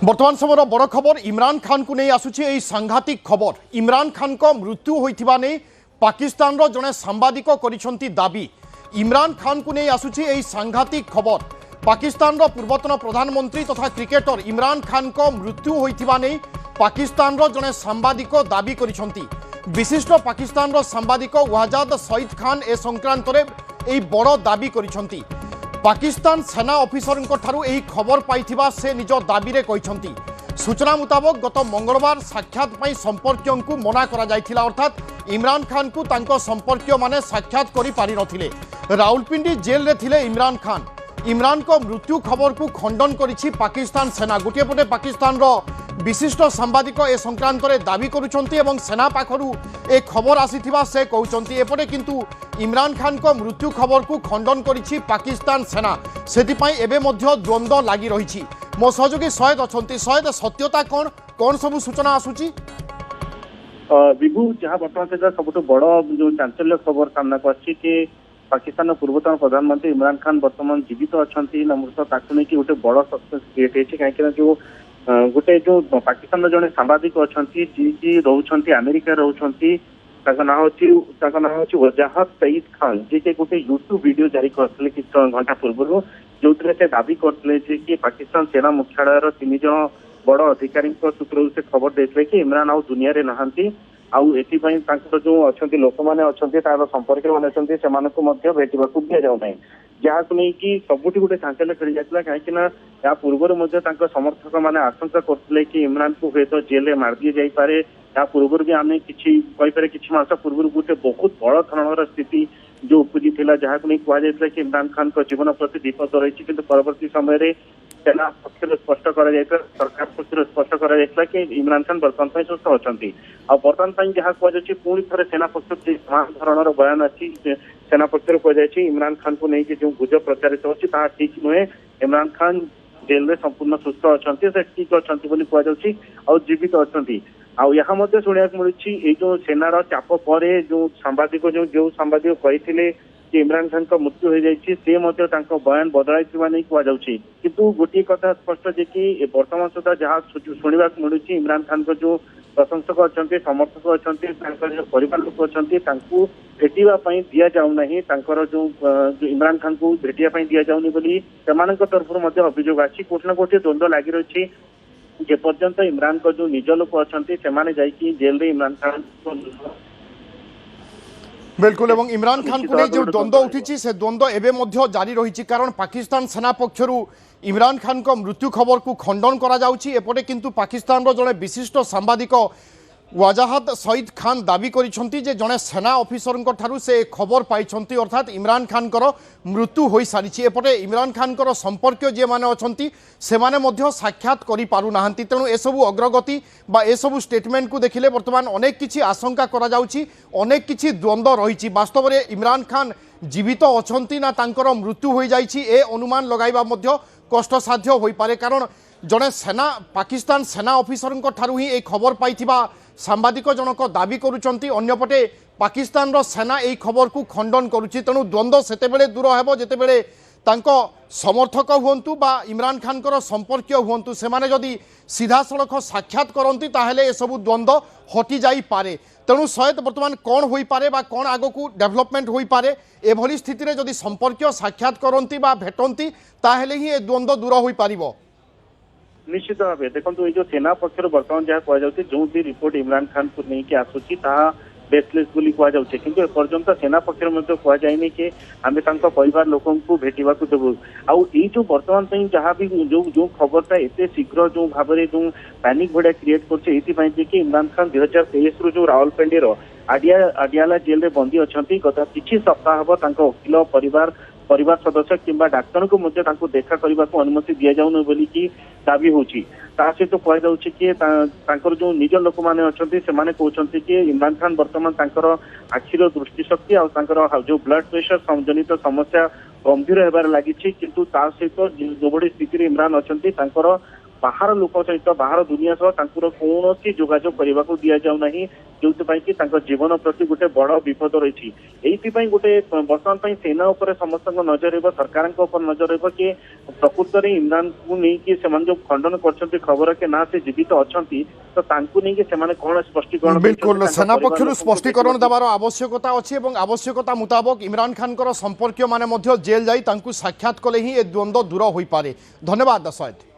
बर्तमान समय बड़ खबर इमरान खान को नहीं आसुची यही सांघातिक खबर। इमरान खान को मृत्यु होइथिबा नै पाकिस्तान रो जने सांबादिक करिसंती दाबी। इमरान खान को नहीं आसुची यही सांघातिक खबर। पाकिस्तान रो पूर्वतन प्रधानमंत्री तथा क्रिकेटर इमरान खान को मृत्यु होइथिबा नै पाकिस्तान रो जने सांबादिक दाबी करिसंती। विशिष्ट पाकिस्तान रो सांबादिक वहाजाद सईद खान ए संक्रांत रे एही बड़ दाबी करिसंती। पाकिस्तान सेना ऑफिसर खबर पाइथिबा से निज दाबी रे कहिसंती। सूचना मुताबक गत मंगलवार साक्षात पई संपर्कियों को मना करा जायथिला, अर्थात इमरान खान को तांको संपर्कियों माने साक्षात करि पारि नथिले। राउलपिंडी जेल रे थिले इमरान खान। इमरान को मृत्यु खबर को खंडन करिछि पाकिस्तान सेना। गोटे पटे पाकिस्तान रो विशिष्ट सांबादिक ए संक्रांत रे दाबी करुछंती एवं सेना पाखरु ए खबर आसीथिबा से कहउछंती। एपटे किंतु इमरान खान को मृत्यु खबर को खंडन करिछि पाकिस्तान सेना। सेतिपई एबे मध्य द्वंद्व लागि रहिछि। मो सहयोगी सयद अछंती। सयद सत्यता कोन सब सूचना आसुछि? विभु जहाँ बर्तमान सब बड़ जो चांचल्य खबर सामना आसी कि पाकिस्तान पूर्वतन प्रधानमंत्री इमरान खान बर्तमान जीवित अच्छा नमृत ताकू नहीं गोटे बड़ सक्सेस क्रिएट होती कहीं जो गोटे जो पाकिस्तान जड़े सांबादिक अच्छा जी रोच अमेरिका रोच ना हूँ वजाहत सईद खान जी के गोटे यूट्यूब वीडियो जारी करते किसी घंटा पूर्व जो से दाबी करते कि पाकिस्तान सेना मुख्यालय तीन जन बड़ अधिकारी सूत्र से खबर देते कि इमरान आउ दुनिया रे नहांती आउ एथिपाई जो अच्छा लोक मैंने अच्छा संपर्क मैंने अच्छा भेटा दि जाऊ ना जहाँ को लेकिन सबुठ गोटे चांचल्य खेली जाता कहीं या पूर्व समर्थक मैंने आशंका करते कि इमरान को हूँ तो जेल मार दी जापे। या पूर्व भी आम कि मास पूर्व गोटे बहुत बड़ धरणर स्थिति जो उपजी थी जहाँ को कहला कि इमरान खान को जीवन प्रति विपद रही कि परवर्ती समय सेना पक्ष स्पष्ट सरकार पक्ष स्पष्ट कि इमरान खान बर्तमान सुस्थ अच्छा बर्तमान जहाँ कहुच्छी पुणी थे सेना पक्ष समान धरणर बयान अच्छी सेना पक्ष कहुई इमरान खान को लेकिन जो गुजब प्रचारित होता ठीक नुहे। इमरान खान जेल में संपूर्ण सुस्थ अच्छा से ठीक अच्छा कहु जीवित अच्छा आउ यहाँ शुणा मिलूँ जो सेनार चाप पर जो सांबादिक जो सांबादिक कहते कि इमरान खान का मृत्यु हो जाए बयान बदल कहुच्छी किंतु गोटे कथा स्पष्ट जे कि वर्तमान सुधा जहाँ शुणा मिलूँ इमरान खान को जो प्रशंसक अच्छा समर्थक अच्छा परिवार लोक अच्छा भेटापी दि जाऊना जो इमरान खान को भेटापी दि जाऊनी बोली तरफ अभियोग आछि। कोट ना कोटे द्वंद्व लगी रही जे पर्यंत इमरान को जो निज लोक अच्छा से जेल रे इमरान खान बिल्कुल एवं इमरान खान को जो द्वंद्व उठी से द्वंद्व एवं मध्य जारी रही कारण पाकिस्तान सेना पक्षरु इमरान खान को मृत्यु खबर को खंडन करा जाउछि। एपटे किंतु पाकिस्तान रो जड़े विशिष्ट सांबादिक वजाहत सईद खान दाबी करिसंती जे जड़े सेना ऑफिसर ठारू से खबर पाइछंती अर्थात इमरान खान को मृत्यु हो सारी। एपटे इमरान खान को संपर्क जे माने अछंती से माने मध्य साक्षात करि पारु नाहंती। तेणु एसबू अग्रगति बा एसबू स्टेटमेंट को देखिले वर्तमान अनेक किछि आशंका करा जाउछि, अनेक किछि द्वंद्व रहिछि। वास्तव में इमरान खान जीवित अछंती ना तांकर मृत्यु हो जाइछि ए अनुमान लगाइबा मध्य कष्टसाध्य होई पारे कारण जड़े सेना पाकिस्तान सेना ऑफिसर ठारू ही एक खबर पाइथिबा सांबादिक जनक दाबी करुचंती। अन्यपटे पाकिस्तान रो सेना यही खबर को खंडन करुच्ची। तेणु द्वंद्व सेतेबेले दूर हेबो जेतेबेले तांको समर्थक हुंतु बा इमरान खान को संपर्क हुंतु से माने जदि सीधा सड़क साक्षात करती ताहेले ए सबु द्वंद्व हटि जाई पारे। तेणु सहित वर्तमान कौन हो पारे बा कौन आगो को डेवलपमेंट हो पारे एभली स्थिति रे जदि संपर्क साक्षात करती बा भेटती ताहेले ही ए द्वंद्व दूर हो पारिबो। निश्चित भाव देखो ये जो सेना पक्ष बर्तमान जहाँ कहुच्छे जो भी रिपोर्ट इमरान खान को लेकिन आसूची बेसलेस बोली कहुच्छे किंतु एपर्यंत सेना पक्ष कहुए कि आम परिवार लोक भेटा देवु आउ जो बर्तमान जहाँ भी जो खबरटा एत शीघ्र जो भाव में जो पैनिक भाया क्रिएट कर इमरान खान 2023 रु जो रावलपिंडी आडियाला जेल में बंदी अच्छा गत किसी सप्ताह हम वकिल परिवार सदस्य किंबा डाक्तर को देखा करने को अनुमति दि जाऊन बोली कि दाबी होची। सहित कहुच्छे कि जो निज लोक मैंने अच्छा से कहते कि इमरान खान बर्तमान आखिर दृष्टिशक्ति और जो ब्लड प्रेशर जनित समस्या गंभीर होबार लगी किंतु सहित जो बड़ी स्थिति इमरान अच्छा बाहर लोक सहित बाहर दुनिया सह तांकुर कौन जोगाजोग करने को दि जाऊ नहीं जो जीवन प्रति गोटे बड़ विपद रही है गोटे बर्तमान सेना उपर समस्त नजर रही सरकार नजर रही कि प्रकृत में इमरान को लेकिन जो खंडन कर खबर के ना से जीवित अच्छा तो कौन स्पष्टीकरण बिल्कुल सेना पक्षर स्पष्टीकरण देवार आवश्यकता अच्छी और आवश्यकता मुताबक इमरान खान संपर्क माने जेल जाई साक्षात कले ही ए द्वंद्व दूर हो पारे। धन्यवाद दशरथ।